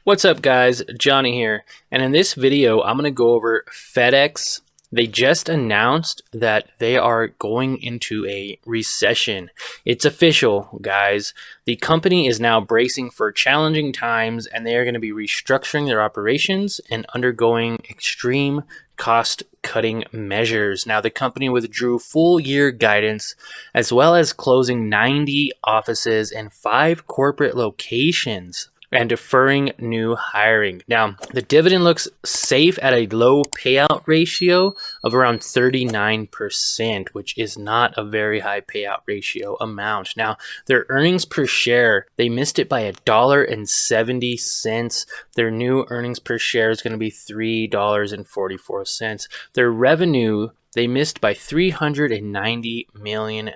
What's up guys, Johnny here, and in this video I'm going to go over FedEx. They just announced that they are going into a recession. It's official, guys. The company is now bracing for challenging times and they are going to be restructuring their operations and undergoing extreme cost-cutting measures. Now, the company withdrew full-year guidance as well as closing 90 offices and 5 corporate locations and deferring new hiring. Now, the dividend looks safe at a low payout ratio of around 39%, which is not a very high payout ratio amount. Now, their earnings per share, they missed it by $1.70. Their new earnings per share is going to be $3.44. Their revenue, they missed by $390 million.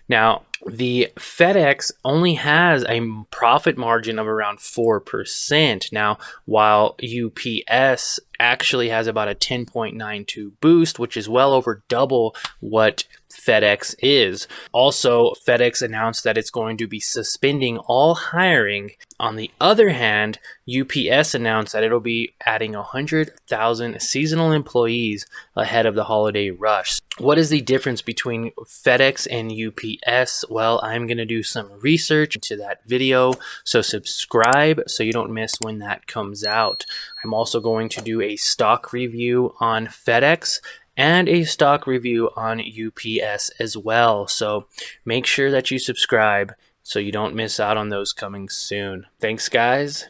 Now, the FedEx only has a profit margin of around 4%. Now, while UPS actually has about a 10.92 boost, which is well over double what FedEx is. Also, FedEx announced that it's going to be suspending all hiring. On the other hand, UPS announced that it'll be adding 100,000 seasonal employees ahead of the holiday rush. What is the difference between FedEx and UPS? Well, I'm going to do some research into that video, so subscribe so you don't miss when that comes out. I'm also going to do a stock review on FedEx and a stock review on UPS as well. So make sure that you subscribe so you don't miss out on those coming soon. Thanks, guys.